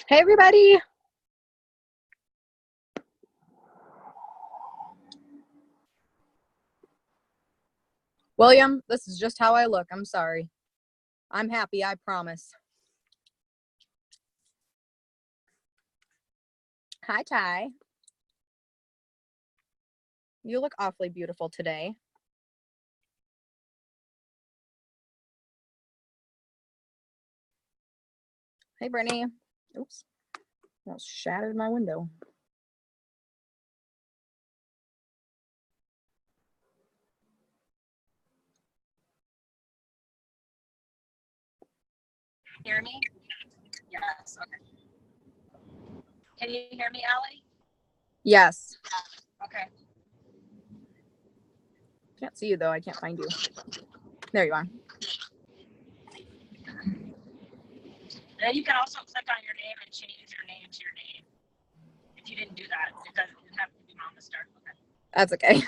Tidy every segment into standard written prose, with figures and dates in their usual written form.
Hey, everybody. William, this is just how I look. I'm sorry. I'm happy, I promise. Hi, Ty. You look awfully beautiful today. Hey, Brittany. Oops. Almost shattered my window. Hear me? Yes, okay. Can you hear me, Allie? Yes. Okay. Can't see you, though. I can't find you. There you are. And you can also click on your name and change your name to your name. If you didn't do that, it doesn't have to be Mama Star. Okay. That's okay.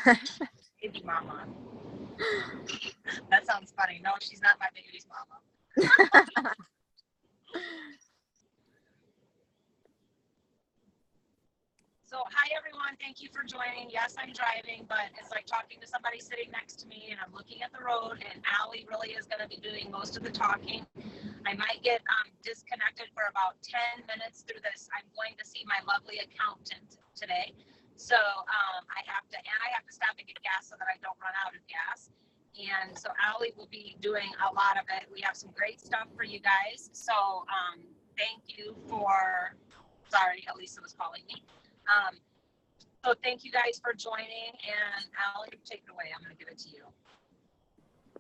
Baby Mama. That sounds funny. No, she's not my baby's mama. So, hi everyone. Thank you for joining. Yes, I'm driving, but it's like talking to somebody sitting next to me, and I'm looking at the road, and Allie really is going to be doing most of the talking. I might get disconnected for about 10 minutes through this. I'm going to see my lovely accountant today. So I have to stop and get gas so that I don't run out of gas. And so Allie will be doing a lot of it. We have some great stuff for you guys. So thank you for, sorry, Elisa was calling me. So thank you guys for joining, and Allie, take it away. I'm going to give it to you.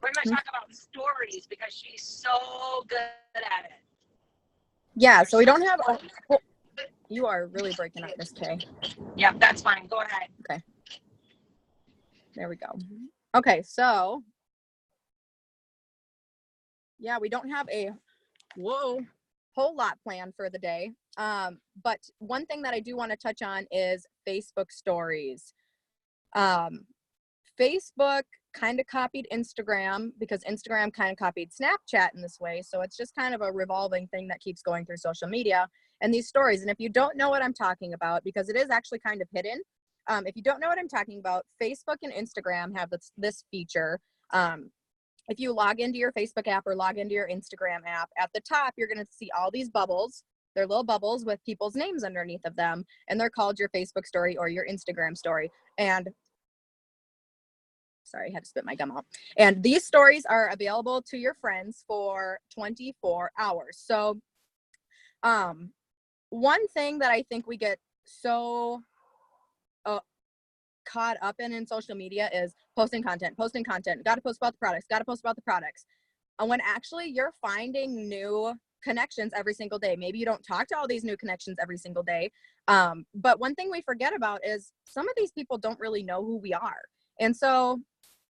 We're going to talk about stories because she's so good at it. Yeah, so we don't have you are really breaking up, Miss Kay. Yeah, that's fine. Go ahead. Okay. There we go. Okay, so yeah, we don't have a whole lot planned for the day. But one thing that I do want to touch on is Facebook stories. Facebook kind of copied Instagram because Instagram kind of copied Snapchat in this way. So it's just kind of a revolving thing that keeps going through social media and these stories. And if you don't know what I'm talking about, because it is actually kind of hidden, if you don't know what I'm talking about, Facebook and Instagram have this feature. If you log into your Facebook app or log into your Instagram app, at the top, you're going to see all these bubbles. They're little bubbles with people's names underneath of them, and they're called your Facebook story or your Instagram story. And sorry, I had to spit my gum out. And these stories are available to your friends for 24 hours. So one thing that I think we get so caught up in social media is posting content, got to post about the products, and when actually you're finding new connections every single day. Maybe you don't talk to all these new connections every single day, but one thing we forget about is some of these people don't really know who we are. And so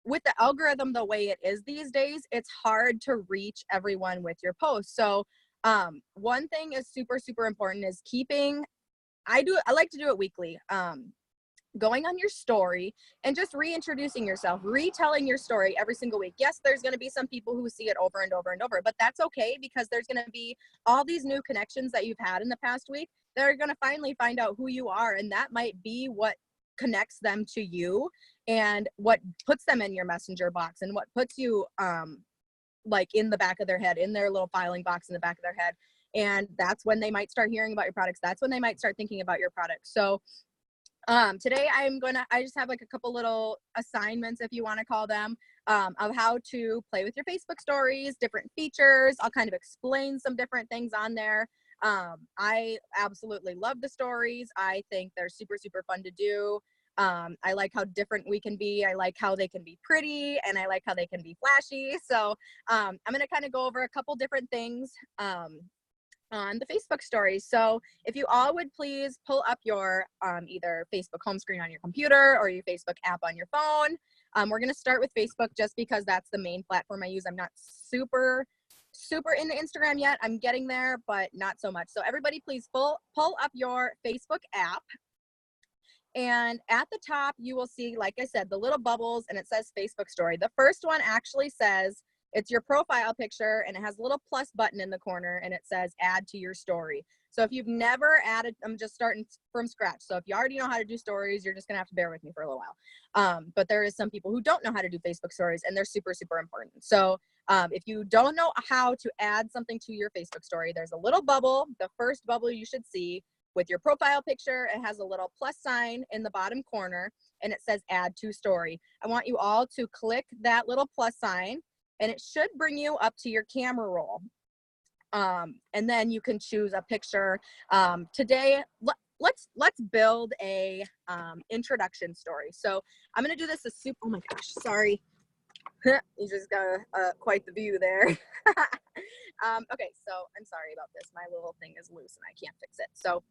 with the algorithm the way it is these days, it's hard to reach everyone with your posts. So one thing is super, super important is I like to do it weekly. Going on your story and just reintroducing yourself, retelling your story every single week. Yes, there's going to be some people who see it over and over and over, but that's okay because there's going to be all these new connections that you've had in the past week that are going to finally find out who you are. And that might be what connects them to you and what puts them in your messenger box and what puts you like in the back of their head, in their little filing box in the back of their head. And that's when they might start hearing about your products. That's when they might start thinking about your products. So today I just have like a couple little assignments, if you want to call them, of how to play with your Facebook stories, different features. I'll kind of explain some different things on there. I absolutely love the stories. I think they're super, super fun to do. I like how different we can be. I like how they can be pretty and I like how they can be flashy. So I'm going to kind of go over a couple different things on the Facebook stories. So if you all would please pull up your either Facebook home screen on your computer or your Facebook app on your phone. We're going to start with Facebook just because that's the main platform I use. I'm not super into Instagram yet. I'm getting there, but not so much. So everybody please pull up your Facebook app. And at the top, you will see, like I said, the little bubbles, and it says Facebook story. The first one actually says it's your profile picture, and it has a little plus button in the corner, and it says add to your story. So if you've never added, I'm just starting from scratch. So if you already know how to do stories, you're just gonna have to bear with me for a little while. But there is some people who don't know how to do Facebook stories, and they're super, super important. So if you don't know how to add something to your Facebook story, there's a little bubble. The first bubble you should see with your profile picture, it has a little plus sign in the bottom corner, and it says add to story. I want you all to click that little plus sign, and it should bring you up to your camera roll. And then you can choose a picture. Today, let's build a introduction story. So I'm gonna do this as super, oh my gosh, sorry. You just got quite the view there. Okay, so I'm sorry about this. My little thing is loose and I can't fix it. So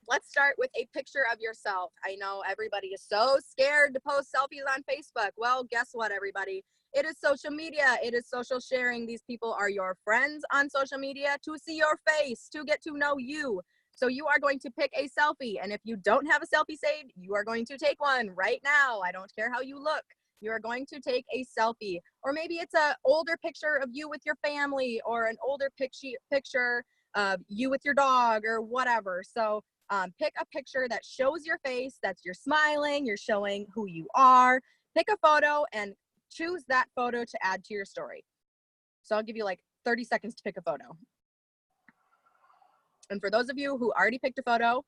let's start with a picture of yourself. I know everybody is so scared to post selfies on Facebook. Well, guess what, everybody? It is social media. It is social sharing. These people are your friends on social media to see your face, to get to know you. So you are going to pick a selfie. And if you don't have a selfie saved, you are going to take one right now. I don't care how you look. You are going to take a selfie. Or maybe it's an older picture of you with your family, or an older picture of you with your dog, or whatever. So pick a picture that shows your face, that's you're smiling, you're showing who you are. Pick a photo and choose that photo to add to your story. So I'll give you like 30 seconds to pick a photo. And for those of you who already picked a photo,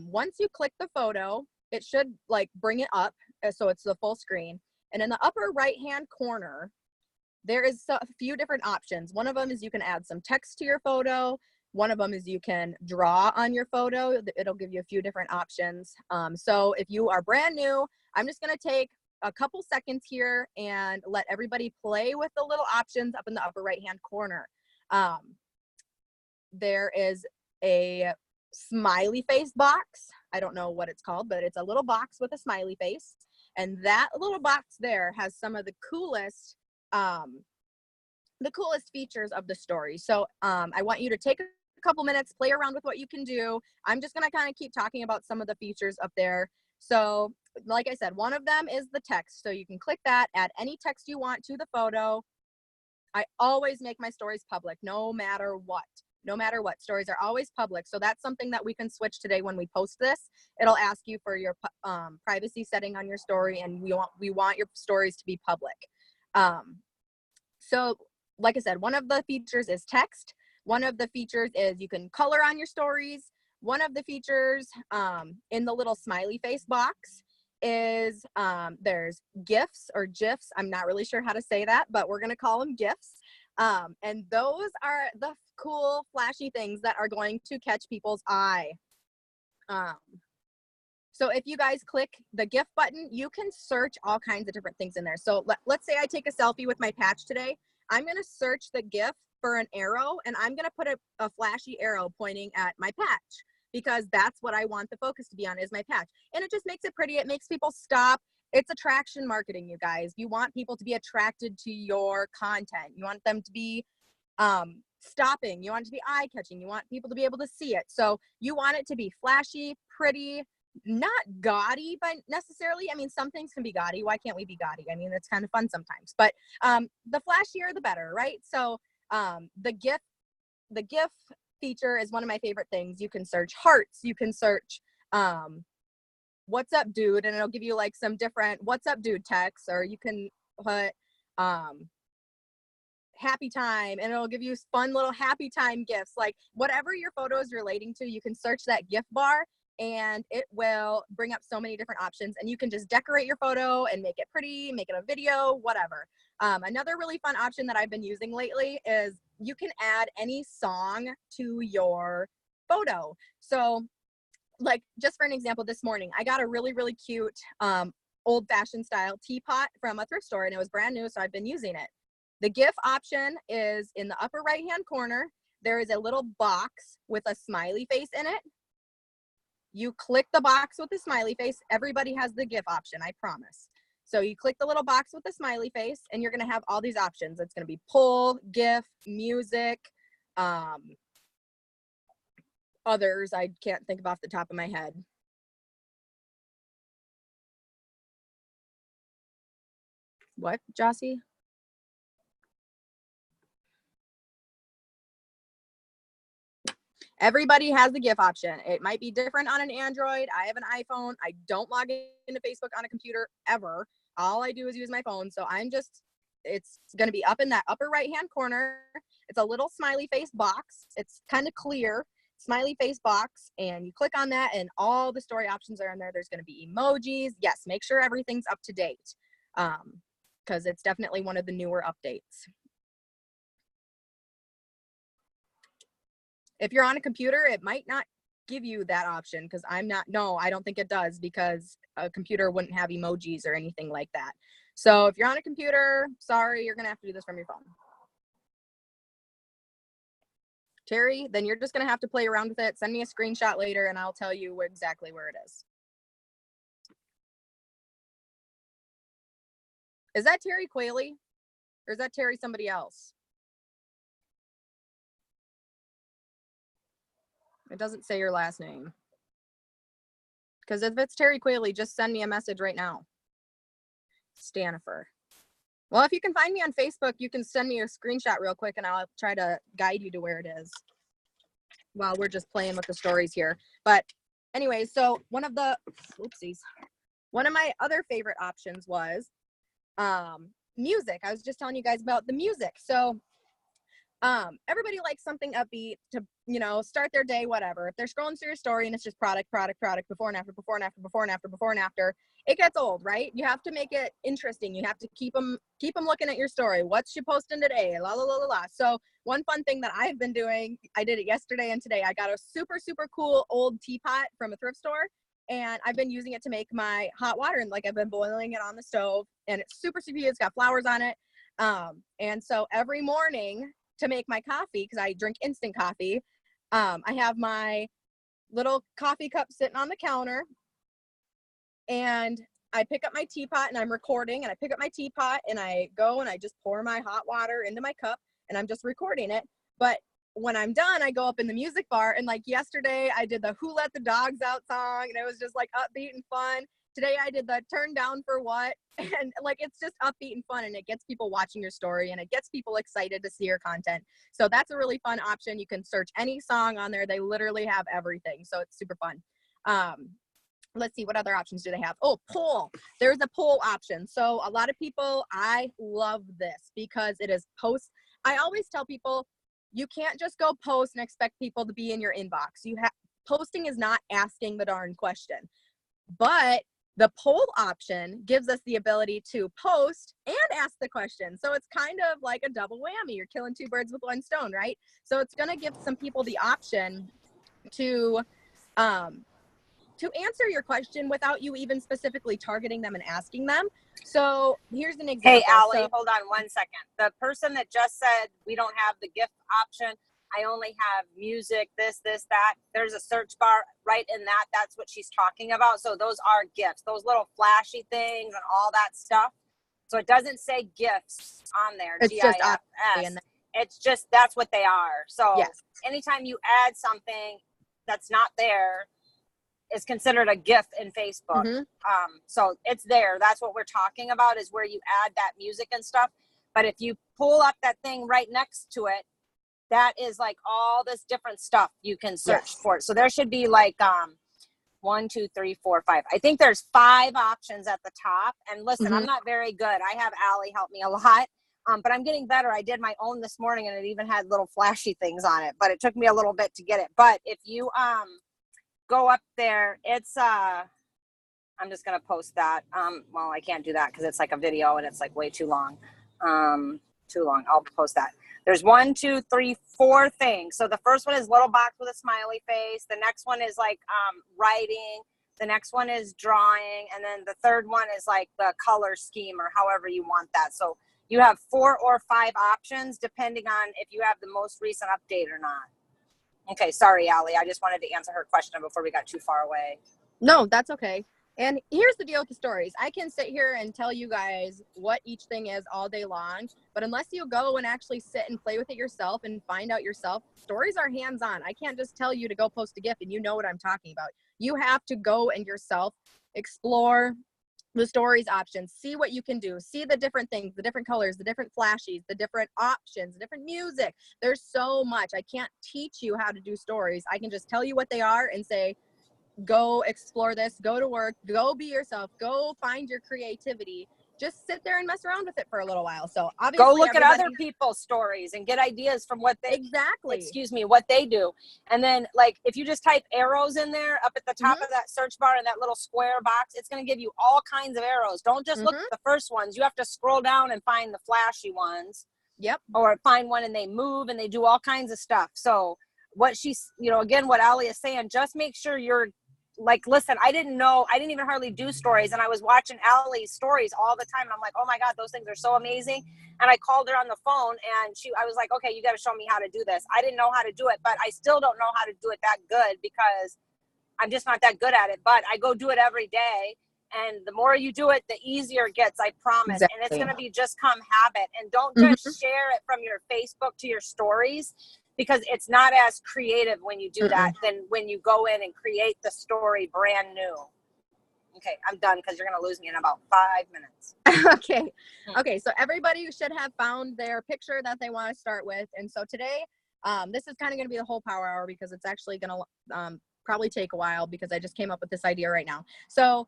once you click the photo, it should like bring it up so it's the full screen. And in the upper right hand corner, there is a few different options. One of them is you can add some text to your photo. One of them is you can draw on your photo. It'll give you a few different options. So if you are brand new, I'm just gonna take a couple seconds here and let everybody play with the little options up in the upper right hand corner. There is a smiley face box. I don't know what it's called, but it's a little box with a smiley face. And that little box there has some of the coolest features of the story. So I want you to take a couple minutes, play around with what you can do. I'm just gonna kind of keep talking about some of the features up there. So like I said, one of them is the text. So you can click that, add any text you want to the photo. I always make my stories public, no matter what. No matter what, stories are always public. So that's something that we can switch today when we post this. It'll ask you for your privacy setting on your story, and we want your stories to be public. So like I said, one of the features is text. One of the features is you can color on your stories. One of the features in the little smiley face box is there's GIFs or GIFs. I'm not really sure how to say that, but we're gonna call them GIFs. And those are the cool flashy things that are going to catch people's eye. So if you guys click the GIF button, you can search all kinds of different things in there. So let's say I take a selfie with my patch today. I'm gonna search the GIF for an arrow, and I'm gonna put a flashy arrow pointing at my patch, because that's what I want the focus to be on, is my patch. And it just makes it pretty. It makes people stop. It's attraction marketing, you guys. You want people to be attracted to your content. You want them to be stopping. You want it to be eye-catching. You want people to be able to see it. So you want it to be flashy, pretty, not gaudy, but necessarily. I mean, some things can be gaudy. Why can't we be gaudy? I mean, it's kind of fun sometimes. But the flashier, the better, right? So the GIF feature is one of my favorite things. You can search hearts. You can search what's up dude, and it'll give you like some different what's up dude texts, or you can put happy time, and it'll give you fun little happy time gifts. Like whatever your photo is relating to, you can search that GIF bar, and it will bring up so many different options, and you can just decorate your photo and make it pretty, make it a video, whatever. Another really fun option that I've been using lately is you can add any song to your photo. So like just for an example, this morning I got a really, really cute old-fashioned style teapot from a thrift store, and it was brand new, so I've been using it. The GIF option is in the upper right hand corner. There is a little box with a smiley face in it. You click the box with the smiley face. Everybody has the GIF option, I promise. So you click the little box with the smiley face, and you're gonna have all these options. It's gonna be pull, GIF, music, others I can't think of off the top of my head. What, Jossie? Everybody has the GIF option. It might be different on an Android. I have an iPhone. I don't log into Facebook on a computer ever. All I do is use my phone. So it's going to be up in that upper right-hand corner. It's a little smiley face box. It's kind of clear smiley face box. And you click on that and all the story options are in there. There's going to be emojis. Yes, make sure everything's up to date. Because it's definitely one of the newer updates. If you're on a computer, it might not give you that option because I don't think it does because a computer wouldn't have emojis or anything like that. So if you're on a computer, sorry, you're going to have to do this from your phone. Terry, then you're just going to have to play around with it. Send me a screenshot later and I'll tell you exactly where it is. Is that Terry Quayle? Or is that Terry somebody else? It doesn't say your last name. Because if it's Terry Quayle, just send me a message right now. Stanifer. Well, if you can find me on Facebook, you can send me a screenshot real quick and I'll try to guide you to where it is while we're just playing with the stories here. But anyway, so one of my other favorite options was music. I was just telling you guys about the music. So everybody likes something upbeat to, start their day, whatever. If they're scrolling through your story and it's just product, before and after, it gets old, right? You have to make it interesting. You have to keep them looking at your story. What's she posting today? La, la, la, la, la. So one fun thing that I've been doing, I did it yesterday and today, I got a super, super cool old teapot from a thrift store. And I've been using it to make my hot water. And I've been boiling it on the stove and it's super, super cute. It's got flowers on it. And so every morning, to make my coffee, because I drink instant coffee, I have my little coffee cup sitting on the counter and I pick up my teapot and I'm recording and I pick up my teapot and I go and I just pour my hot water into my cup and I'm just recording it. But when I'm done, I go up in the music bar and yesterday I did the Who Let the Dogs Out song and it was just upbeat and fun. Today I did the Turn Down for What, and it's just upbeat and fun and it gets people watching your story and it gets people excited to see your content. So that's a really fun option. You can search any song on there. They literally have everything. So it's super fun. Let's see, what other options do they have? Oh, poll. There's a poll option. So a lot of people, I love this because it is post. I always tell people, you can't just go post and expect people to be in your inbox. Posting is not asking the darn question, but the poll option gives us the ability to post and ask the question. So it's kind of like a double whammy. You're killing two birds with one stone, right? So it's going to give some people the option to answer your question without you even specifically targeting them and asking them. So here's an example. Hey, Allie, hold on 1 second. The person that just said we don't have the gift option, I only have music, this, that. There's a search bar right in that. That's what she's talking about. So those are gifts, those little flashy things and all that stuff. So it doesn't say gifts on there, it's GIFs. just It's just, that's what they are. So yes. Anytime you add something that's not there, is considered a GIF in Facebook. Mm-hmm. So it's there. That's what we're talking about, is where you add that music and stuff. But if you pull up that thing right next to it, that is all this different stuff you can search for. So there should be 1, 2, 3, 4, 5. I think there's 5 options at the top. And listen, I'm not very good. I have Allie help me a lot. But I'm getting better. I did my own this morning and it even had little flashy things on it, but it took me a little bit to get it. But if you go up there, it's I'm just gonna post that. Well, I can't do that because it's a video and it's way too long. I'll post that. There's 1, 2, 3, 4 things. So the first one is little box with a smiley face. The next one is writing. The next one is drawing, and then the third one is the color scheme or however you want that. So you have 4 or 5 options depending on if you have the most recent update or not. Okay, sorry, Allie. I just wanted to answer her question before we got too far away. No, that's okay. And here's the deal with the stories. I can sit here and tell you guys what each thing is all day long, but unless you go and actually sit and play with it yourself and find out yourself, stories are hands-on. I can't just tell you to go post a GIF and you know what I'm talking about. You have to go and yourself explore the stories options, see what you can do, see the different things, the different colors, the different flashies, the different options, the different music. There's so much. I can't teach you how to do stories. I can just tell you what they are and say, go explore this, go to work, go be yourself, go find your creativity. Just sit there and mess around with it for a little while. So obviously go look at other people's stories and get ideas from what they what they do. And then like if you just type arrows in there up at the top of that search bar in that little square box, it's going to give you all kinds of arrows. Don't just look at the first ones. You have to scroll down and find the flashy ones. Yep. Or find one and they move and they do all kinds of stuff. So what she's, you know, again, what Ali is saying, just make sure you're like, listen, I didn't even hardly do stories. And I was watching Allie's stories all the time. And I'm like, oh my God, those things are so amazing. And I called her on the phone and I was like, okay, you got to show me how to do this. I didn't know how to do it, but I still don't know how to do it that good because I'm just not that good at it. But I go do it every day. And the more you do it, the easier it gets, I promise. Exactly. And it's going to be just come habit. And don't just share it from your Facebook to your stories, because it's not as creative when you do that than when you go in and create the story brand new. Okay, I'm done because you're going to lose me in about 5 minutes. Okay, so everybody should have found their picture that they want to start with. And so today, this is kind of going to be the whole power hour because it's actually going to probably take a while because I just came up with this idea right now. So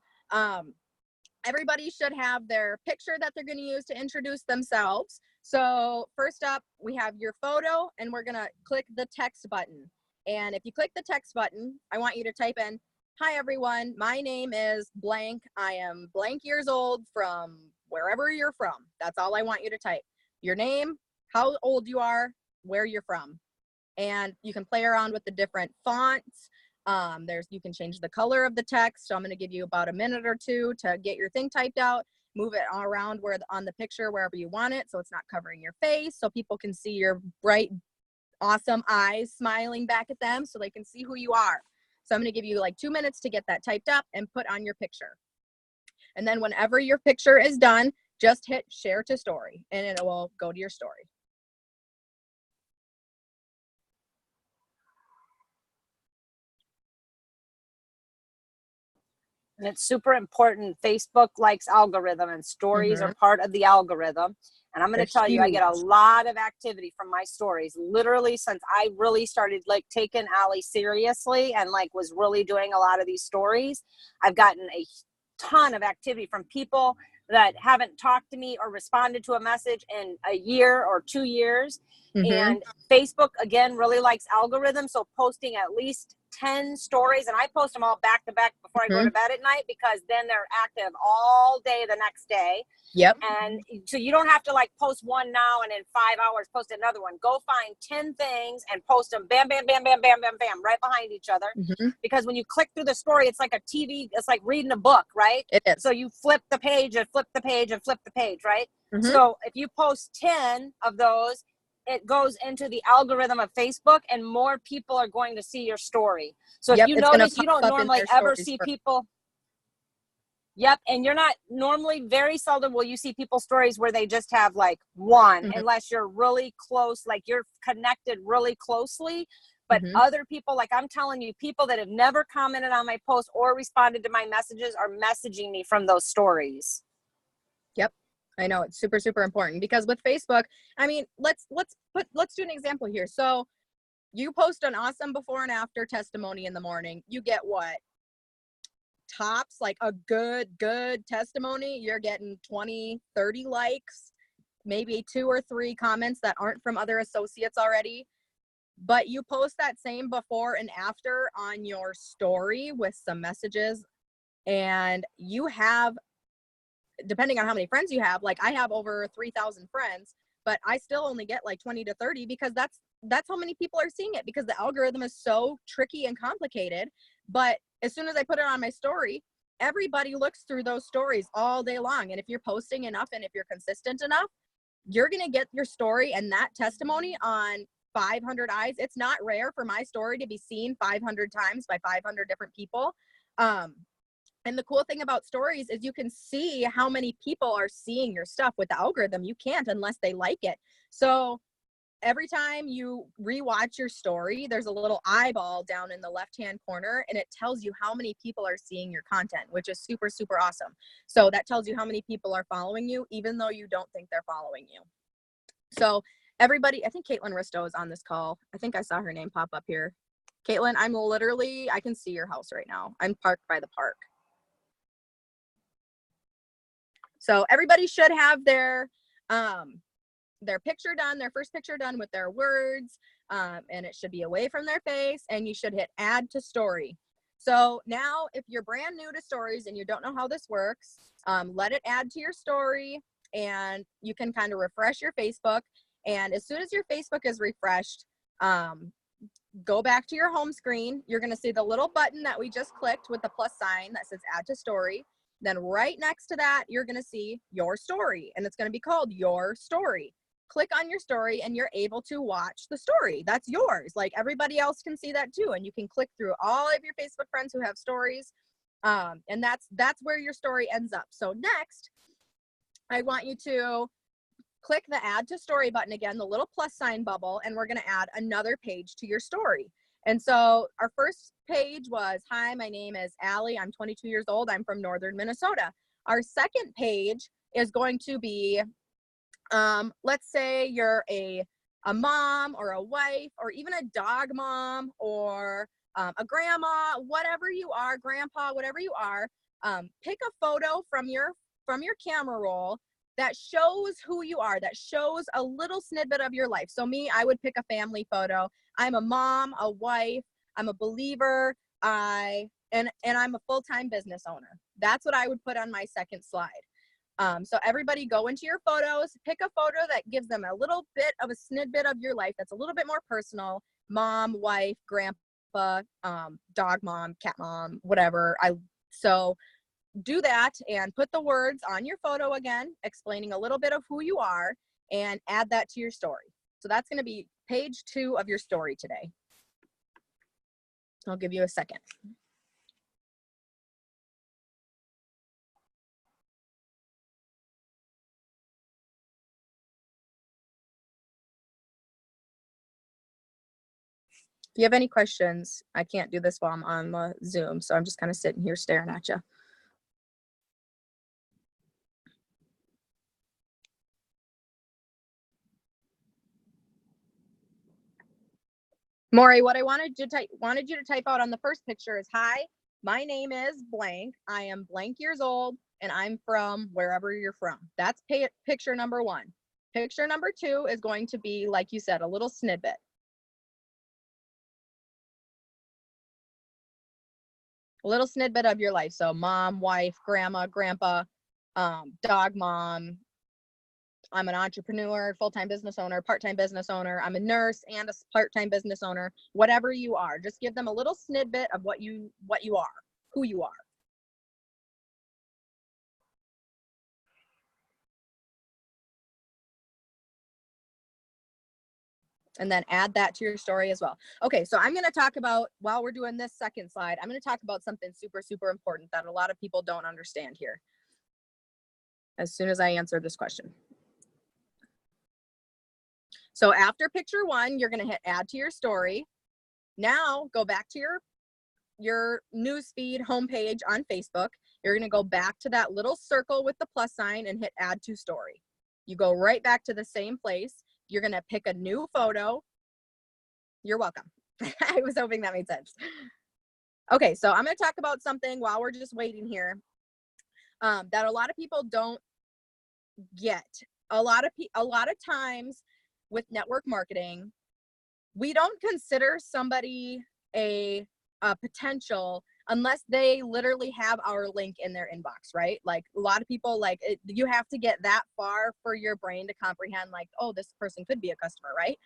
everybody should have their picture that they're going to use to introduce themselves. So first up, we have your photo, and we're going to click the text button. And if you click the text button, I want you to type in, hi, everyone. My name is blank. I am blank years old from wherever you're from. That's all I want you to type. Your name, how old you are, where you're from. And you can play around with the different fonts. You can change the color of the text. So I'm going to give you about a minute or two to get your thing typed out. Move it all around on the picture wherever you want it, so it's not covering your face, so people can see your bright, awesome eyes smiling back at them, so they can see who you are. So I'm going to give you like 2 minutes to get that typed up and put on your picture. And then whenever your picture is done, just hit share to story, and it will go to your story. And it's super important. Facebook likes algorithm, and stories are part of the algorithm. And I'm going to tell you, I get a lot of activity from my stories, literally since I really started like taking Ali seriously and like was really doing a lot of these stories. I've gotten a ton of activity from people that haven't talked to me or responded to a message in a year or 2 years. And Facebook, again, really likes algorithms. So posting at least 10 stories, and I post them all back to back before I go to bed at night, because then they're active all day the next day. Yep. And so you don't have to like post one now and in 5 hours post another one. Go find 10 things and post them bam, bam, bam, bam, bam, bam, bam, right behind each other. Because when you click through the story, it's like a TV, it's like reading a book, right? It is. So you flip the page and flip the page and flip the page, right? So if you post 10 of those, it goes into the algorithm of Facebook, and more people are going to see your story. So if you notice, you don't normally ever see people. Yep. And you're not normally, very seldom will you see people's stories where they just have like one, unless you're really close, like you're connected really closely. But other people, like I'm telling you, people that have never commented on my post or responded to my messages are messaging me from those stories. Yep. I know it's super, super important, because with Facebook, I mean, let's do an example here. So you post an awesome before and after testimony in the morning. You get what? Tops, like a good testimony. You're getting 20, 30 likes, maybe 2 or 3 comments that aren't from other associates already. But you post that same before and after on your story with some messages, and you have, depending on how many friends you have, like I have over 3,000 friends, but I still only get like 20 to 30, because that's how many people are seeing it, because the algorithm is so tricky and complicated. But as soon as I put it on my story, everybody looks through those stories all day long. And if you're posting enough and if you're consistent enough, you're going to get your story and that testimony on 500 eyes. It's not rare for my story to be seen 500 times by 500 different people. And the cool thing about stories is you can see how many people are seeing your stuff. With the algorithm, you can't unless they like it. So every time you rewatch your story, there's a little eyeball down in the left-hand corner, and it tells you how many people are seeing your content, which is super, super awesome. So that tells you how many people are following you, even though you don't think they're following you. So everybody, I think Caitlin Risto is on this call. I think I saw her name pop up here. Caitlin, I can see your house right now. I'm parked by the park. So everybody should have their picture done, their first picture done with their words, and it should be away from their face, and you should hit add to story. So now if you're brand new to stories and you don't know how this works, let it add to your story, and you can kind of refresh your Facebook. And as soon as your Facebook is refreshed, go back to your home screen. You're going to see the little button that we just clicked with the plus sign that says add to story. Then right next to that, you're going to see your story, and it's going to be called your story. Click on your story and you're able to watch the story. That's yours. Like, everybody else can see that too. And you can click through all of your Facebook friends who have stories. And that's where your story ends up. So next, I want you to click the add to story button again, the little plus sign bubble, and we're going to add another page to your story. And so our first page was, hi, my name is Allie. I'm 22 years old. I'm from northern Minnesota. Our second page is going to be, let's say you're a mom or a wife or even a dog mom or a grandma, whatever you are, grandpa, whatever you are, pick a photo from your camera roll that shows who you are, that shows a little snippet of your life. So me, I would pick a family photo. I'm a mom, a wife, I'm a believer, and I'm a full-time business owner. That's what I would put on my second slide. So everybody go into your photos, pick a photo that gives them a little bit of a snippet of your life that's a little bit more personal. Mom, wife, grandpa, dog mom, cat mom, whatever. So do that and put the words on your photo again, explaining a little bit of who you are, and add that to your story. So that's going to be page 2 of your story today. I'll give you a second. If you have any questions, I can't do this while I'm on the Zoom, so I'm just kind of sitting here staring at you. Maury, what I wanted you to type out on the first picture is, hi, my name is blank. I am blank years old, and I'm from wherever you're from. That's picture number 1. Picture number 2 is going to be, like you said, a little snippet. A little snippet of your life. So mom, wife, grandma, grandpa, dog mom. I'm an entrepreneur, full-time business owner, part-time business owner. I'm a nurse and a part-time business owner. Whatever you are, just give them a little snippet of what you are, who you are. And then add that to your story as well. Okay, so I'm going to talk about, while we're doing this second slide, I'm going to talk about something super, super important that a lot of people don't understand here as soon as I answer this question. So after picture 1, you're going to hit add to your story. Now go back to your newsfeed homepage on Facebook. You're going to go back to that little circle with the plus sign and hit add to story. You go right back to the same place. You're going to pick a new photo. You're welcome. I was hoping that made sense. Okay, so I'm going to talk about something while we're just waiting here that a lot of people don't get. A lot of times with network marketing, we don't consider somebody a potential unless they literally have our link in their inbox, right? Like, a lot of people, like, you have to get that far for your brain to comprehend, like, oh, this person could be a customer, right?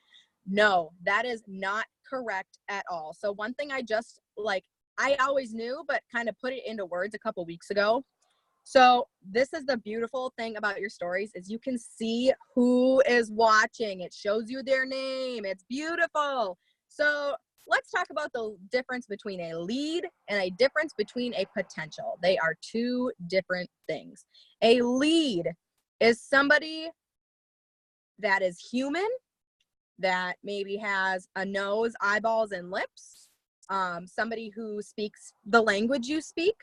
No, that is not correct at all. So one thing I always knew, but kind of put it into words a couple weeks ago. So this is the beautiful thing about your stories, is you can see who is watching. It shows you their name. It's beautiful. So let's talk about the difference between a lead and a difference between a potential. They are 2 different things. A lead is somebody that is human that maybe has a nose, eyeballs, and lips, somebody who speaks the language you speak.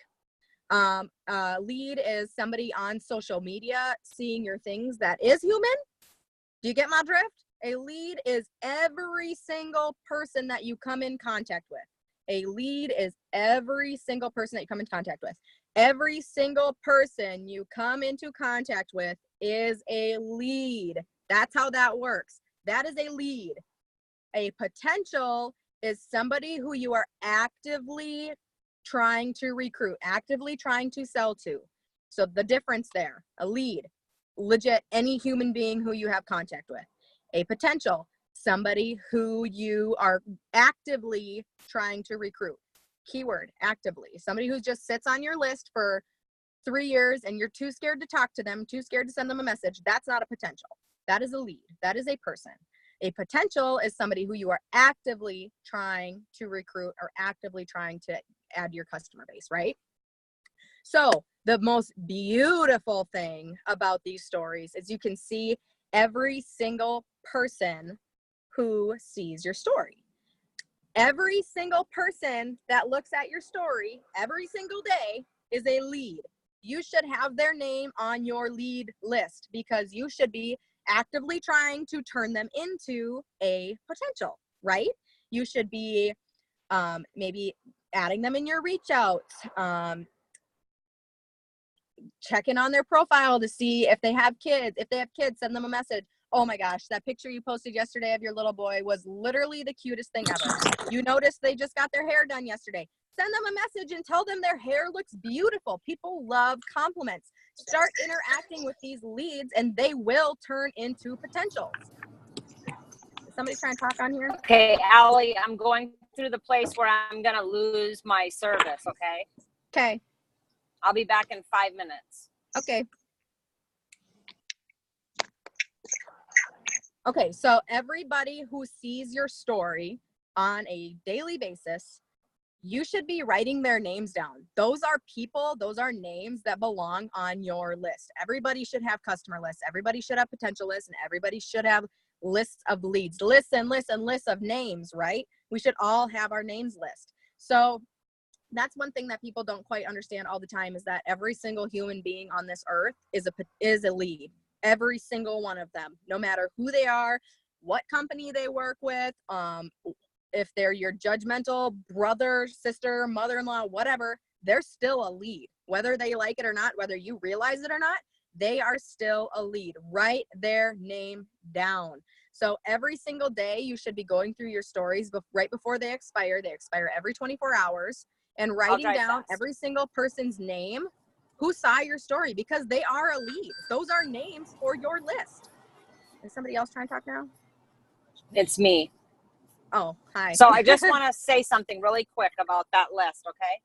Lead is somebody on social media seeing your things that is human. Do you get my drift? A lead is every single person that you come in contact with. A lead is every single person that you come into contact with. Every single person you come into contact with is a lead. That's how that works. That is a lead. A potential is somebody who you are actively trying to recruit, actively trying to sell to. So the difference there, a lead, legit any human being who you have contact with. A potential, somebody who you are actively trying to recruit. Keyword, actively. Somebody who just sits on your list for 3 years and you're too scared to talk to them, too scared to send them a message. That's not a potential. That is a lead. That is a person. A potential is somebody who you are actively trying to recruit or actively trying to add to your customer base, right? So the most beautiful thing about these stories is you can see every single person who sees your story. Every single person that looks at your story every single day is a lead. You should have their name on your lead list because you should be actively trying to turn them into a potential, right? You should be maybe adding them in your reach out, checking on their profile to see if they have kids. If they have kids, send them a message. Oh my gosh, that picture you posted yesterday of your little boy was literally the cutest thing ever. You noticed they just got their hair done yesterday. Send them a message and tell them their hair looks beautiful. People love compliments. Start interacting with these leads and they will turn into potentials. Is somebody trying to talk on here? Okay, Allie, I'm going through the place where I'm going to lose my service, okay? Okay. I'll be back in 5 minutes. Okay. Okay, so everybody who sees your story on a daily basis, you should be writing their names down. Those are people, those are names that belong on your list. Everybody should have customer lists. Everybody should have potential lists, and everybody should have lists of leads, lists and lists and lists of names, right? We should all have our names list. So that's one thing that people don't quite understand all the time is that every single human being on this earth is a lead. Every single one of them, no matter who they are, what company they work with, if they're your judgmental brother, sister, mother-in-law, whatever, they're still a lead. Whether they like it or not, whether you realize it or not, they are still a lead. Write their name down. So every single day you should be going through your stories right before they expire. They expire every 24 hours and writing down every single person's name who saw your story because they are a lead. Those are names for your list. Is somebody else trying to talk now? It's me. Oh, hi. So I just want to say something really quick about that list, okay?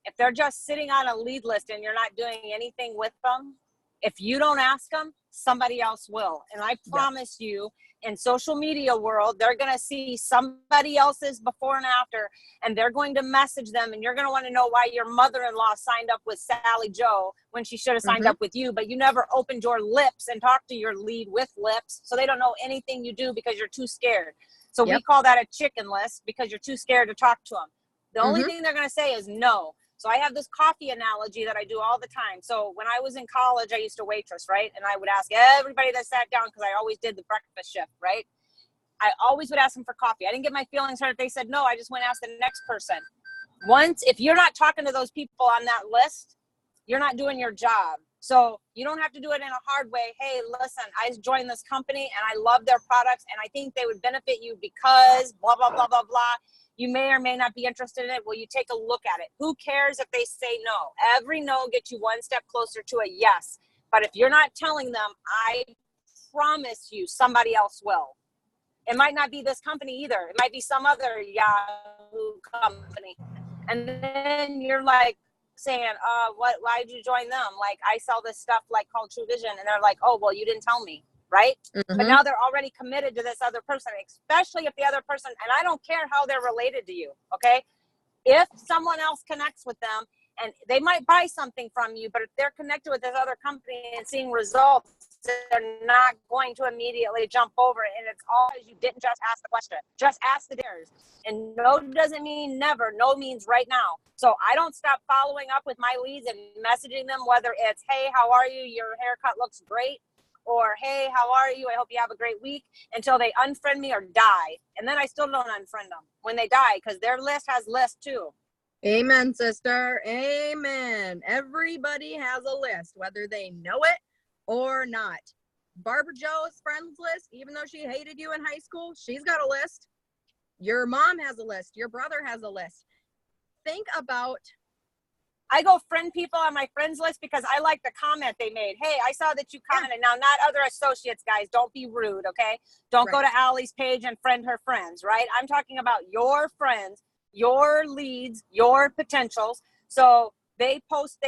If they're just sitting on a lead list and you're not doing anything with them, if you don't ask them, somebody else will. And I promise you, in social media world, they're going to see somebody else's before and after, and they're going to message them, and you're going to want to know why your mother-in-law signed up with Sally Joe when she should have signed up with you, but you never opened your lips and talked to your lead with lips, so they don't know anything you do because you're too scared. So we call that a chicken list because you're too scared to talk to them. The only thing they're going to say is no. So I have this coffee analogy that I do all the time. So when I was in college, I used to waitress, right? And I would ask everybody that sat down, because I always did the breakfast shift, right? I always would ask them for coffee. I didn't get my feelings hurt if they said no. I just went and asked the next person. Once, if you're not talking to those people on that list, you're not doing your job. So you don't have to do it in a hard way. Hey, listen, I joined this company and I love their products and I think they would benefit you because blah, blah, blah, blah, blah. You may or may not be interested in it. Will you take a look at it? Who cares if they say no? Every no gets you one step closer to a yes. But if you're not telling them, I promise you somebody else will. It might not be this company either. It might be some other Yahoo company. And then you're like saying, why did you join them? Like, I sell this stuff like called True Vision. And they're like, oh, well, you didn't tell me. Right? But now they're already committed to this other person, especially if the other person, and I don't care how they're related to you, okay? If someone else connects with them and they might buy something from you, but if they're connected with this other company and seeing results, they're not going to immediately jump over it. And it's all because you didn't just ask the question. Just ask the dares. And no doesn't mean never. No means right now. So I don't stop following up with my leads and messaging them, whether it's, hey, how are you? Your haircut looks great. Or, hey, how are you? I hope you have a great week, until they unfriend me or die. And then I still don't unfriend them when they die, because their list has lists too. Amen, sister. Amen. Everybody has a list, whether they know it or not. Barbara Joe's friends list, even though she hated you in high school, she's got a list. Your mom has a list. Your brother has a list. Think about... I go friend people on my friends list because I like the comment they made. Hey, I saw that you commented. Now, not other associates, guys. Don't be rude, okay? Don't go to Allie's page and friend her friends, right? I'm talking about your friends, your leads, your potentials. So they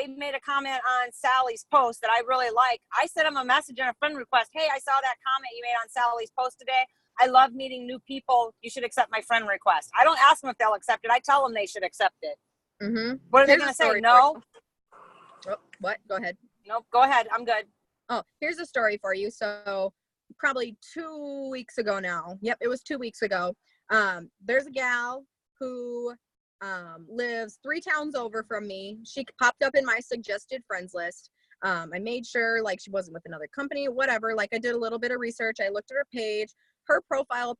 made a comment on Sally's post that I really like. I sent them a message and a friend request. Hey, I saw that comment you made on Sally's post today. I love meeting new people. You should accept my friend request. I don't ask them if they'll accept it. I tell them they should accept it. Mm-hmm. What are they going to say? No? Oh, what? Go ahead. Nope. Go ahead. I'm good. Oh, here's a story for you. So probably 2 weeks ago now. Yep, it was 2 weeks ago. There's a gal who lives 3 towns over from me. She popped up in my suggested friends list. I made sure like she wasn't with another company, whatever. Like I did a little bit of research. I looked at her page. Her profile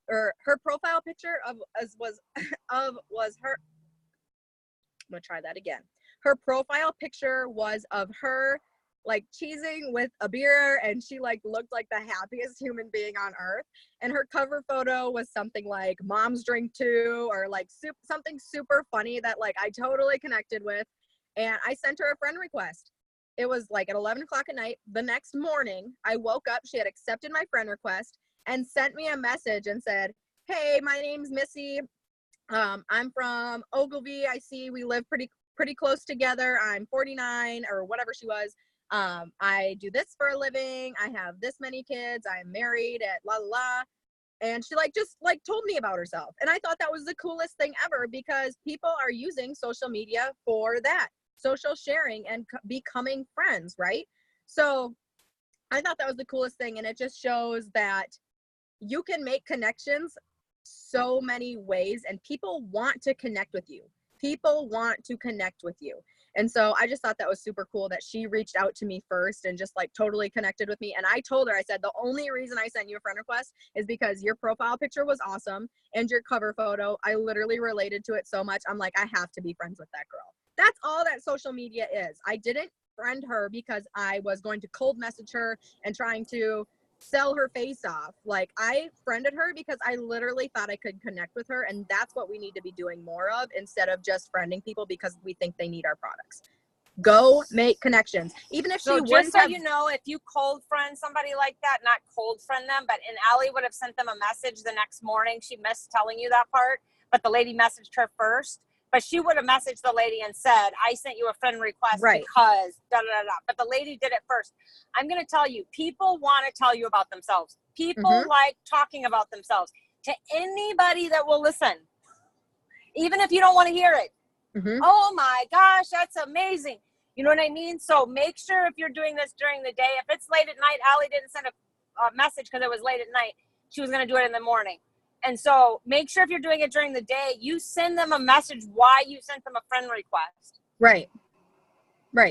picture was her. I'm gonna try that again. Her profile picture was of her like cheesing with a beer, and she like looked like the happiest human being on earth. And her cover photo was something like "Moms drink too," or like something super funny that like I totally connected with. And I sent her a friend request. It was like at 11 o'clock at night. The next morning, I woke up. She had accepted my friend request and sent me a message and said, "Hey, my name's Missy. I'm from Ogilvy. I see we live pretty close together. I'm 49," or whatever she was. I do this for a living. I have this many kids. I'm married at la la la. And she just told me about herself. And I thought that was the coolest thing ever, because people are using social media for that, social sharing and becoming friends, right? So I thought that was the coolest thing. And it just shows that you can make connections so many ways, and people want to connect with you. People want to connect with you. And so I just thought that was super cool that she reached out to me first and just totally connected with me. And I told her, I said, the only reason I sent you a friend request is because your profile picture was awesome, and your cover photo, I literally related to it so much. I'm like, I have to be friends with that girl. That's all that social media is. I didn't friend her because I was going to cold message her and trying to sell her face off. Like, I friended her because I literally thought I could connect with her, and that's what we need to be doing more of, instead of just friending people because we think they need our products. Go make connections. Even if so she just wouldn't so have... you know, if you cold friend somebody like that, not cold friend them, but Allie would have sent them a message the next morning. She missed telling you that part, but the lady messaged her first. But she would have messaged the lady and said, I sent you a friend request because da da da da. But the lady did it first. I'm going to tell you, people want to tell you about themselves. People like talking about themselves to anybody that will listen, even if you don't want to hear it. Oh my gosh, that's amazing. You know what I mean? So make sure if you're doing this during the day, if it's late at night, Allie didn't send a message because it was late at night. She was going to do it in the morning. And so make sure if you're doing it during the day, you send them a message why you sent them a friend request. Right.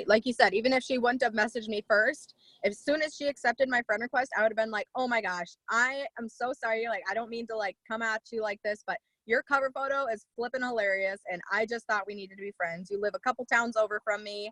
Like you said, even if she wouldn't have messaged me first, as soon as she accepted my friend request, I would have been like, oh my gosh, I am so sorry. Like, I don't mean to come at you like this, but your cover photo is flipping hilarious. And I just thought we needed to be friends. You live a couple towns over from me.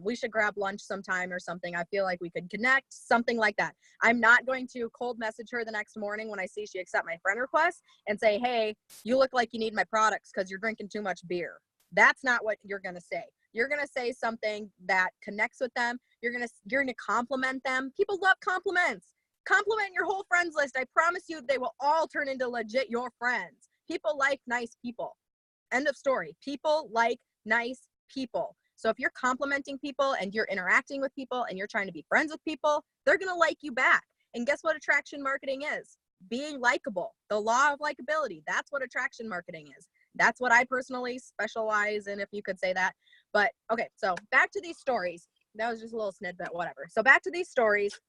We should grab lunch sometime or something. I feel like we could connect, something like that. I'm not going to cold message her the next morning when I see she accept my friend request and say, hey, you look like you need my products because you're drinking too much beer. That's not what you're going to say. You're going to say something that connects with them. You're going to compliment them. People love compliments. Compliment your whole friends list. I promise you they will all turn into legit your friends. People like nice people. End of story. People like nice people. So if you're complimenting people and you're interacting with people and you're trying to be friends with people, they're going to like you back. And guess what attraction marketing is? Being likable. The law of likability. That's what attraction marketing is. That's what I personally specialize in, if you could say that. But okay, so back to these stories. That was just a little snippet, whatever. So back to these stories.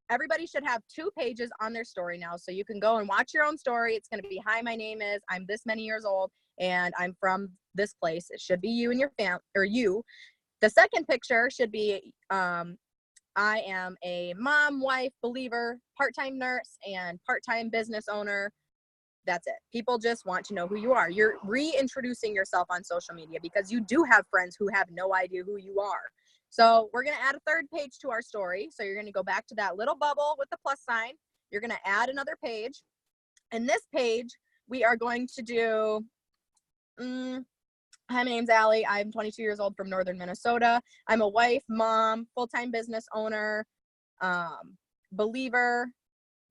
Everybody should have 2 pages on their story now. So you can go and watch your own story. It's going to be, hi, my name is, I'm this many years old, and I'm from this place. It should be you and your family, or you. The second picture should be, I am a mom, wife, believer, part-time nurse, and part-time business owner. That's it. People just want to know who you are. You're reintroducing yourself on social media because you do have friends who have no idea who you are. So we're going to add a 3rd page to our story. So you're going to go back to that little bubble with the plus sign. You're going to add another page. And this page, we are going to do, hi, my name's Allie. I'm 22 years old from northern Minnesota. I'm a wife, mom, full-time business owner, believer.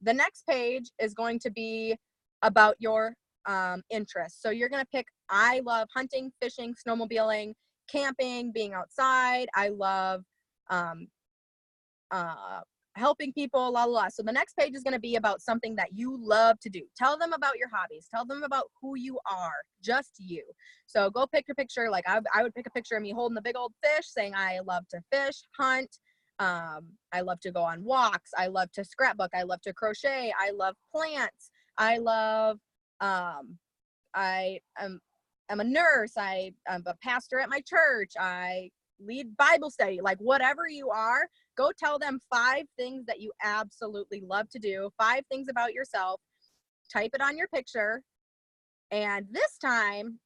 The next page is going to be about your interests. So you're going to pick, I love hunting, fishing, snowmobiling, camping, being outside. I love helping people, la, la, la. So the next page is going to be about something that you love to do. Tell them about your hobbies. Tell them about who you are, just you. So go pick your picture. Like I would pick a picture of me holding the big old fish, saying I love to fish, hunt. I love to go on walks. I love to scrapbook. I love to crochet. I love plants. I love, I'm a nurse. I'm a pastor at my church. I lead Bible study. Like whatever you are, go tell them 5 things that you absolutely love to do, 5 things about yourself, type it on your picture. And this time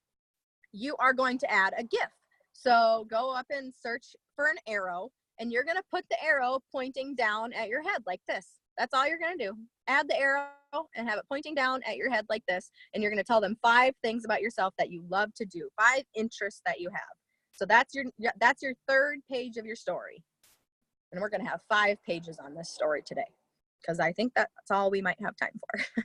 you are going to add a GIF. So go up and search for an arrow, and you're going to put the arrow pointing down at your head like this. That's all you're going to do. Add the arrow and have it pointing down at your head like this. And you're going to tell them 5 things about yourself that you love to do, 5 interests that you have. So that's your 3rd page of your story. And we're going to have 5 pages on this story today because I think that's all we might have time for.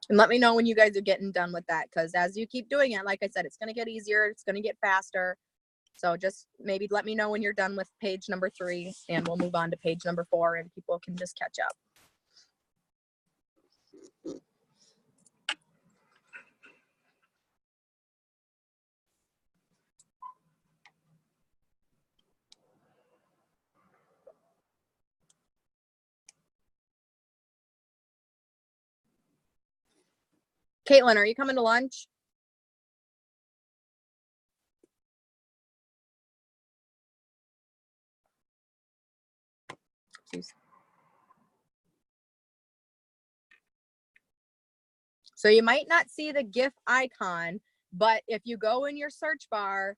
And let me know when you guys are getting done with that, because as you keep doing it, like I said, it's going to get easier. It's going to get faster. So just maybe let me know when you're done with page number 3, and we'll move on to page number 4, and people can just catch up. Caitlin, are you coming to lunch? So you might not see the GIF icon, but if you go in your search bar,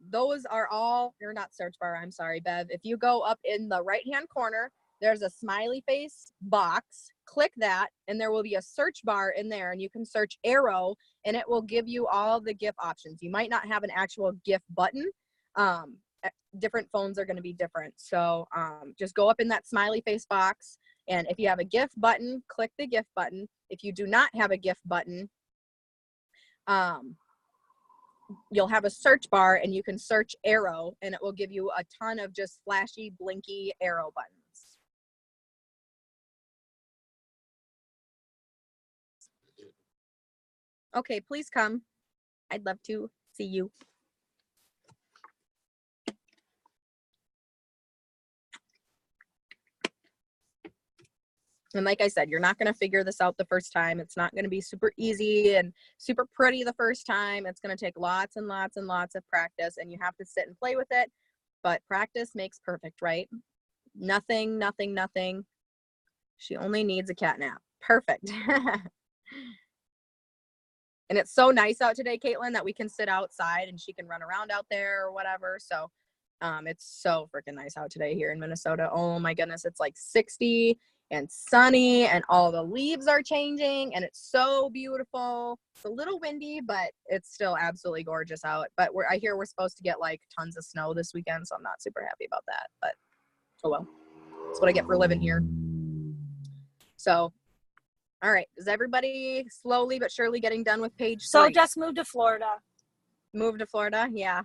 those are all, or not search bar, I'm sorry, Bev. If you go up in the right-hand corner, there's a smiley face box. Click that, and there will be a search bar in there, and you can search arrow, and it will give you all the GIF options. You might not have an actual GIF button. Different phones are going to be different. So just go up in that smiley face box, and if you have a GIF button, click the GIF button. If you do not have a GIF button, you'll have a search bar, and you can search arrow, and it will give you a ton of just flashy, blinky arrow buttons. Okay, please come. I'd love to see you. And like I said, you're not going to figure this out the first time. It's not going to be super easy and super pretty the first time. It's going to take lots and lots and lots of practice, and you have to sit and play with it. But practice makes perfect, right? Nothing, nothing, nothing. She only needs a cat nap. Perfect. And it's so nice out today, Caitlin, that we can sit outside and she can run around out there or whatever. So it's so freaking nice out today here in Minnesota. Oh my goodness, it's like 60 and sunny, and all the leaves are changing, and it's so beautiful. It's a little windy, but it's still absolutely gorgeous out. But I hear we're supposed to get like tons of snow this weekend, so I'm not super happy about that, but oh well. That's what I get for living here. So, all right. Is everybody slowly but surely getting done with page 3? So just move to Florida. Move to Florida? Yeah.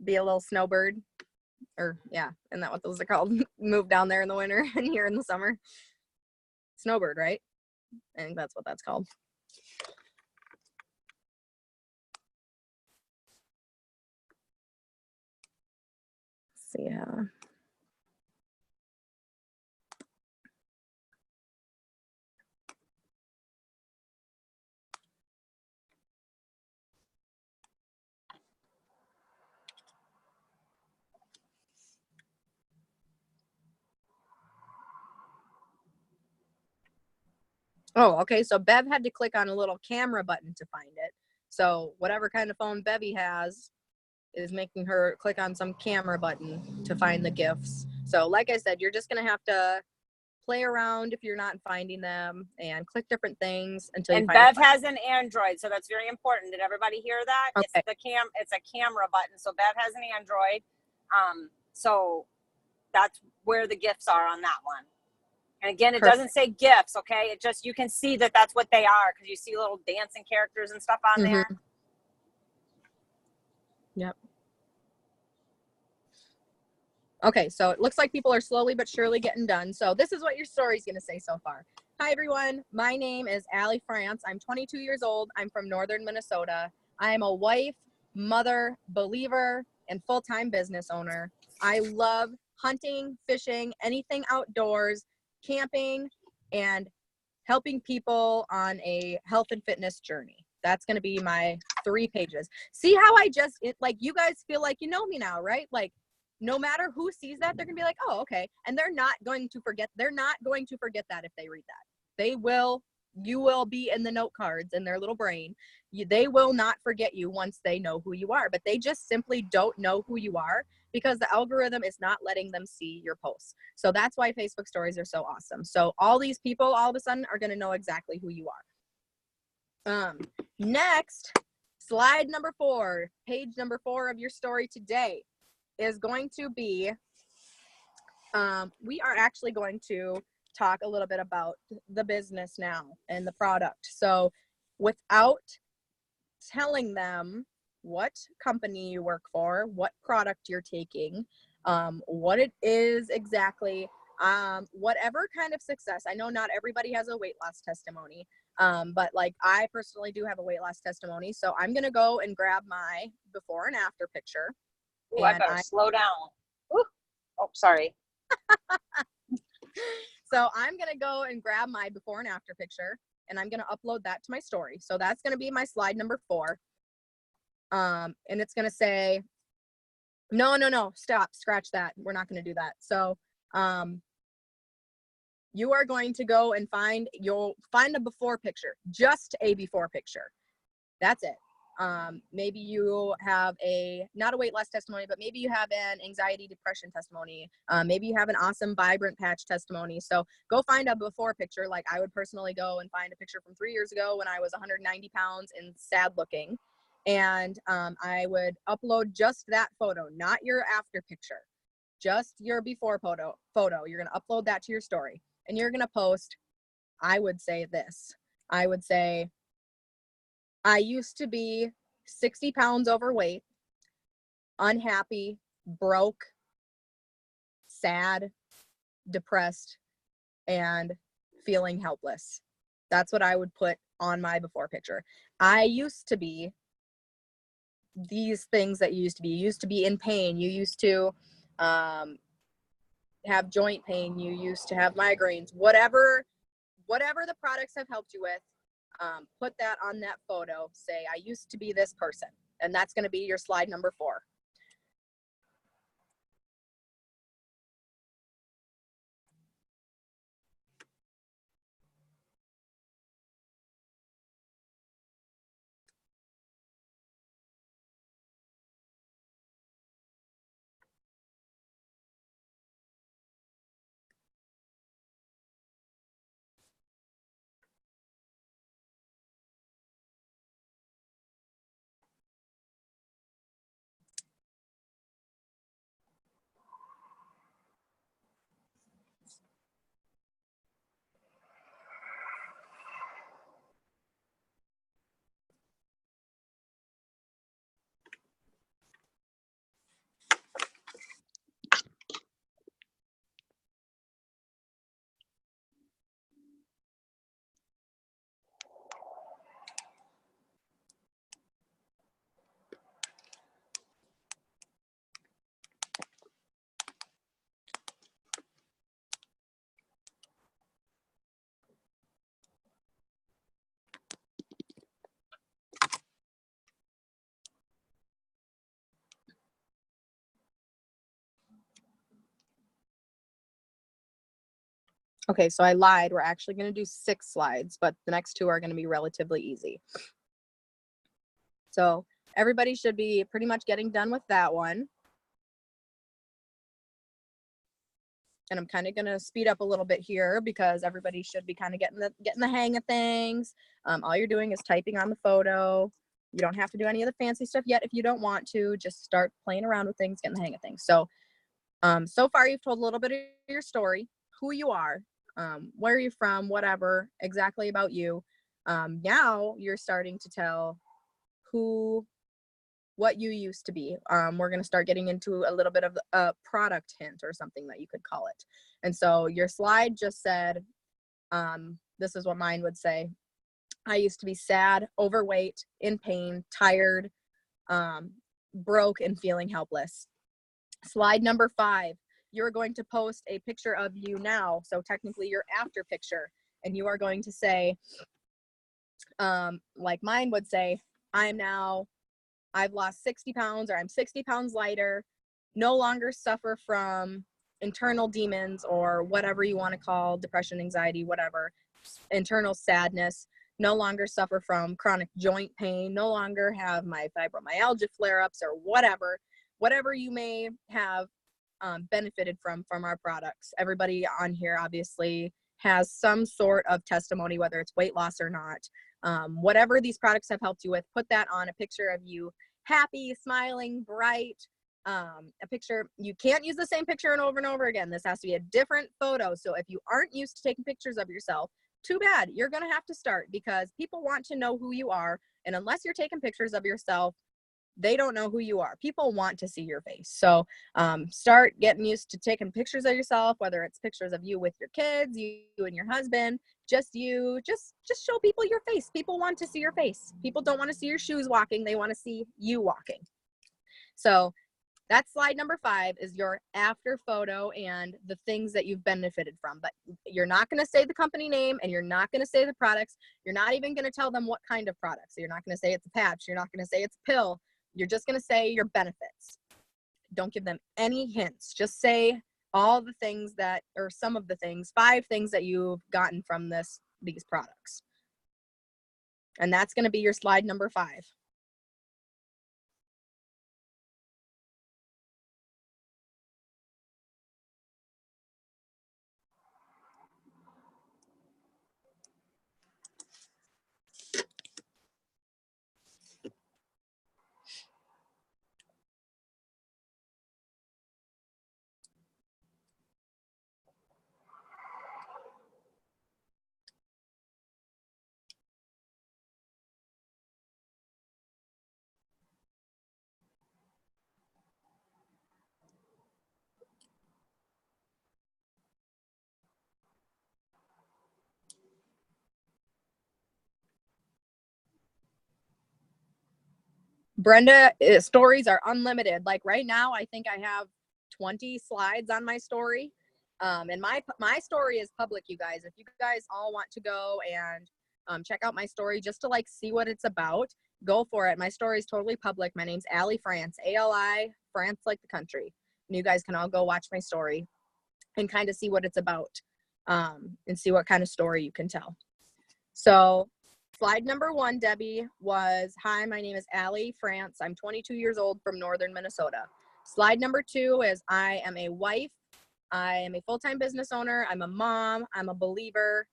Be a little snowbird. Or, yeah. Isn't that what those are called? Move down there in the winter and here in the summer. Snowbird, right? I think that's what that's called. Let's see how. Oh, okay. So Bev had to click on a little camera button to find it. So whatever kind of phone Bevy has is making her click on some camera button to find the GIFs. So like I said, you're just going to have to play around if you're not finding them and click different things until you And find Bev has an Android, so that's very important. Did everybody hear that? Okay. It's a camera button. So Bev has an Android. So that's where the GIFs are on that one. And again, it doesn't say GIFs, okay? It just, you can see that that's what they are because you see little dancing characters and stuff on there. Yep. Okay, so it looks like people are slowly but surely getting done. So this is what your story's going to say so far. Hi, everyone. My name is Allie France. I'm 22 years old. I'm from northern Minnesota. I am a wife, mother, believer, and full-time business owner. I love hunting, fishing, anything outdoors, camping, and helping people on a health and fitness journey. That's going to be my 3 pages. See how like you guys feel like you know me now, right? Like no matter who sees that, they're going to be like, oh, okay. And they're not going to forget that if they read that. You will be in the note cards in their little brain. They will not forget you once they know who you are, but they just simply don't know who you are because the algorithm is not letting them see your posts. So that's why Facebook stories are so awesome. So all these people all of a sudden are going to know exactly who you are. Next, slide number 4, page number 4 of your story today is going to be, we are actually going to talk a little bit about the business now and the product. So without telling them what company you work for, what product you're taking, what it is exactly, whatever kind of success. I know not everybody has a weight loss testimony, but like I personally do have a weight loss testimony. So I'm going to go and grab my before and after picture. Ooh, I better slow down. Ooh. Oh, sorry. So I'm going to go and grab my before and after picture and I'm going to upload that to my story. So that's going to be my slide number 4. And it's going to say, no, stop, scratch that. We're not going to do that. So, you are going to go and you'll find a before picture, just a before picture. That's it. Maybe you have not a weight loss testimony, but maybe you have an anxiety, depression testimony. Maybe you have an awesome vibrant patch testimony. So go find a before picture. Like I would personally go and find a picture from 3 years ago when I was 190 pounds and sad looking. And I would upload just that photo, not your after picture, just your before photo. You're going to upload that to your story and you're going to post, I would say this. I would say, I used to be 60 pounds overweight, unhappy, broke, sad, depressed, and feeling helpless. That's what I would put on my before picture. I used to be these things that you used to be. You used to be in pain. You used to have joint pain. You used to have migraines. Whatever the products have helped you with, put that on that photo. Say, I used to be this person. And that's going to be your slide number 4. Okay, so I lied. We're actually going to do 6 slides, but the next 2 are going to be relatively easy. So everybody should be pretty much getting done with that one. And I'm kind of going to speed up a little bit here because everybody should be kind of getting the hang of things. All you're doing is typing on the photo. You don't have to do any of the fancy stuff yet if you don't want to. Just start playing around with things, getting the hang of things. So, so far you've told a little bit of your story, who you are, where you're from, whatever, exactly about you. Now you're starting to tell what you used to be. We're going to start getting into a little bit of a product hint or something that you could call it. And so your slide just said, this is what mine would say. I used to be sad, overweight, in pain, tired, broke, and feeling helpless. Slide number 5, you're going to post a picture of you now. So technically your after picture. And you are going to say, like mine would say, I've lost 60 pounds, or I'm 60 pounds lighter, no longer suffer from internal demons or whatever you want to call depression, anxiety, whatever, internal sadness, no longer suffer from chronic joint pain, no longer have my fibromyalgia flare-ups or whatever you may have benefited from our products. Everybody on here obviously has some sort of testimony, whether it's weight loss or not. Whatever these products have helped you with, put that on a picture of you happy, smiling, bright, a picture. You can't use the same picture and over again. This has to be a different photo. So if you aren't used to taking pictures of yourself, too bad. You're going to have to start, because people want to know who you are. And unless you're taking pictures of yourself, they don't know who you are. People want to see your face. So start getting used to taking pictures of yourself, whether it's pictures of you with your kids, you and your husband, just you, just show people your face. People want to see your face. People don't want to see your shoes walking. They want to see you walking. So that's slide number 5, is your after photo and the things that you've benefited from. But you're not going to say the company name, and you're not going to say the products. You're not even going to tell them what kind of products. So you're not going to say it's a patch. You're not going to say it's a pill. You're just going to say your benefits. Don't give them any hints. Just say all the things that, or some of the things, 5 things that you've gotten from these products. And that's going to be your slide number 5. Brenda, stories are unlimited. Like right now, I think I have 20 slides on my story. And my story is public, you guys. If you guys all want to go and check out my story just to like see what it's about, go for it. My story is totally public. My name's Ali France, A-L-I, France like the country. And you guys can all go watch my story and kind of see what it's about, and see what kind of story you can tell. So slide number 1, Debbie, was, hi, my name is Ali France. I'm 22 years old from northern Minnesota. Slide number 2 is, I am a wife. I am a full-time business owner. I'm a mom. I'm a believer.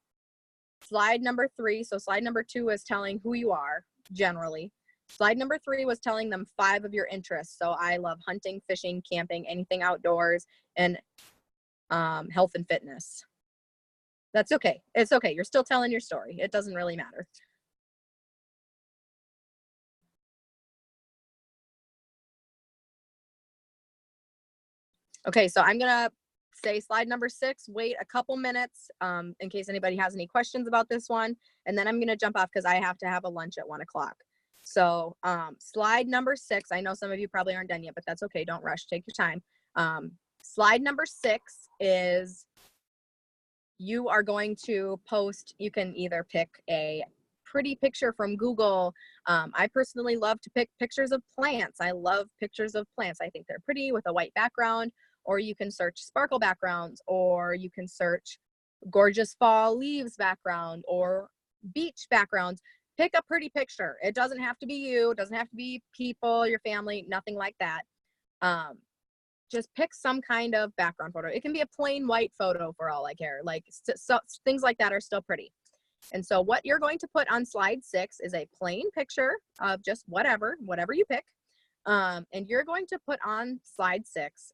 Slide number 3. So slide number 2 is telling who you are generally. Slide number 3 was telling them 5 of your interests. So I love hunting, fishing, camping, anything outdoors, and health and fitness. That's okay. It's okay. You're still telling your story. It doesn't really matter. Okay, so I'm gonna say slide number 6, wait a couple minutes in case anybody has any questions about this one. And then I'm gonna jump off because I have to have a lunch at 1 o'clock. So slide number 6, I know some of you probably aren't done yet, but that's okay. Don't rush, take your time. Slide number 6 is, you are going to post, you can either pick a pretty picture from Google. I personally love to pick pictures of plants. I love pictures of plants. I think they're pretty with a white background, or you can search sparkle backgrounds, or you can search gorgeous fall leaves background or beach backgrounds. Pick a pretty picture. It doesn't have to be you. It doesn't have to be people, your family, nothing like that. Just pick some kind of background photo. It can be a plain white photo for all I care. Like, so things like that are still pretty. And so what you're going to put on slide 6 is a plain picture of just whatever you pick. And you're going to put on slide 6.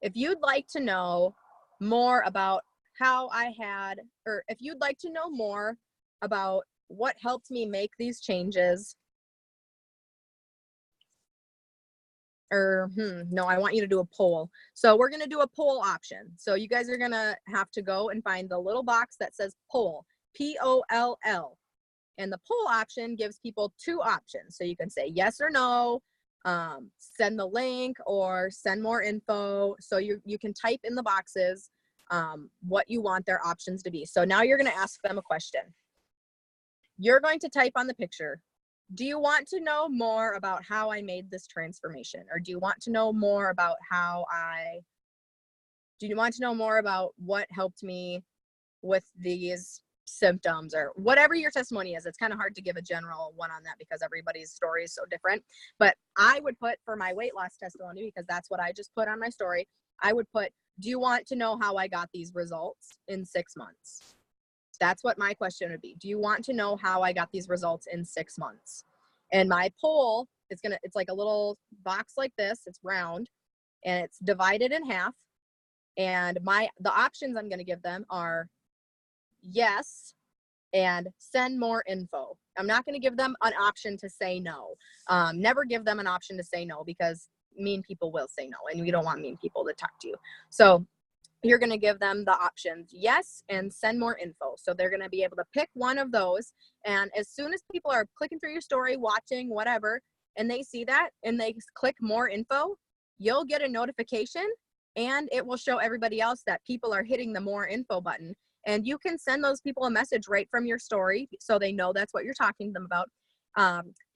If you'd like to know more about how I had, or if you'd like to know more about what helped me make these changes, or no, I want you to do a poll. So we're going to do a poll option. So you guys are going to have to go and find the little box that says poll, P-O-L-L. And the poll option gives people 2 options. So you can say yes or no, send the link, or send more info. So you can type in the boxes what you want their options to be. So now you're going to ask them a question. You're going to type on the picture, do you want to know more about how I made this transformation? Or do you want to know more about do you want to know more about what helped me with these symptoms, or whatever your testimony is? It's kind of hard to give a general one on that because everybody's story is so different. But I would put, for my weight loss testimony, because that's what I just put on my story, I would put, do you want to know how I got these results in 6 months? That's what my question would be. Do you want to know how I got these results in 6 months? And my poll is it's like a little box like this. It's round and it's divided in half. And the options I'm going to give them are yes and send more info. I'm not going to give them an option to say no. Never give them an option to say no, because mean people will say no, and we don't want mean people to talk to you. So you're going to give them the options yes and send more info. So they're going to be able to pick one of those. And as soon as people are clicking through your story, watching, whatever, and they see that and they click more info, you'll get a notification, and it will show everybody else that people are hitting the more info button. And you can send those people a message right from your story, so they know that's what you're talking to them about.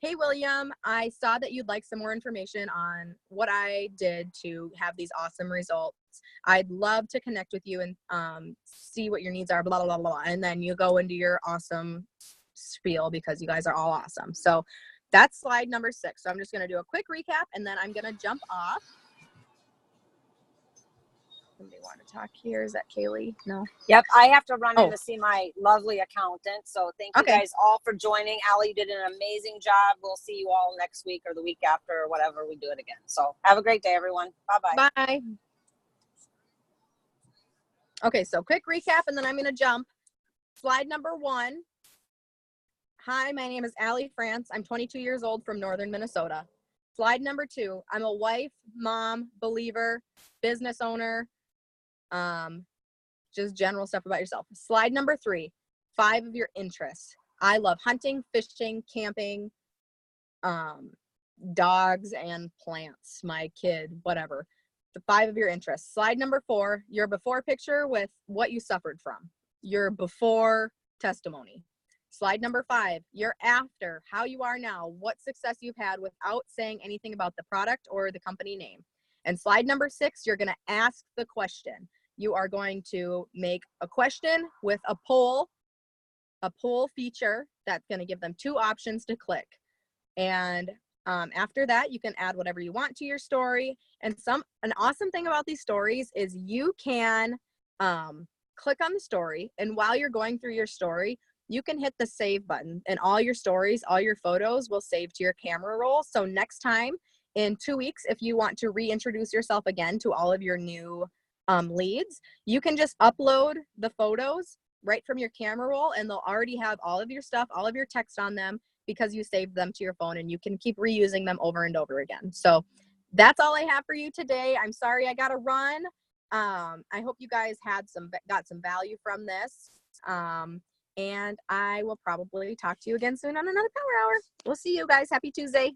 Hey, William, I saw that you'd like some more information on what I did to have these awesome results. I'd love to connect with you and see what your needs are, blah, blah, blah, blah. And then you go into your awesome spiel, because you guys are all awesome. So that's slide number 6. So I'm just going to do a quick recap, and then I'm going to jump off. Somebody want to talk here? Is that Kaylee? No. Yep, I have to run in to see my lovely accountant. So thank you guys all for joining. Allie did an amazing job. We'll see you all next week or the week after, or whatever we do it again. So have a great day, everyone. Bye-bye. Bye. Okay, so quick recap, and then I'm going to jump. Slide number 1. Hi, my name is Allie France. I'm 22 years old from northern Minnesota. Slide number 2. I'm a wife, mom, believer, business owner, just general stuff about yourself. Slide number 3, 5 of your interests. I love hunting, fishing, camping, dogs, and plants, my kid, whatever. The 5 of your interests. Slide number 4, your before picture with what you suffered from, your before testimony. Slide number 5, your after, how you are now, what success you've had without saying anything about the product or the company name. And slide number 6, you're going to ask the question. You are going to make a question with a poll feature that's going to give them 2 options to click. And after that, you can add whatever you want to your story. And an awesome thing about these stories is you can click on the story, and while you're going through your story, you can hit the save button, and all your stories, all your photos will save to your camera roll. So next time in 2 weeks, if you want to reintroduce yourself again to all of your new leads, you can just upload the photos right from your camera roll, and they'll already have all of your stuff, all of your text on them, because you saved them to your phone, and you can keep reusing them over and over again. So that's all I have for you today. I'm sorry I got to run. I hope you guys got some value from this. And I will probably talk to you again soon on another Power Hour. We'll see you guys. Happy Tuesday.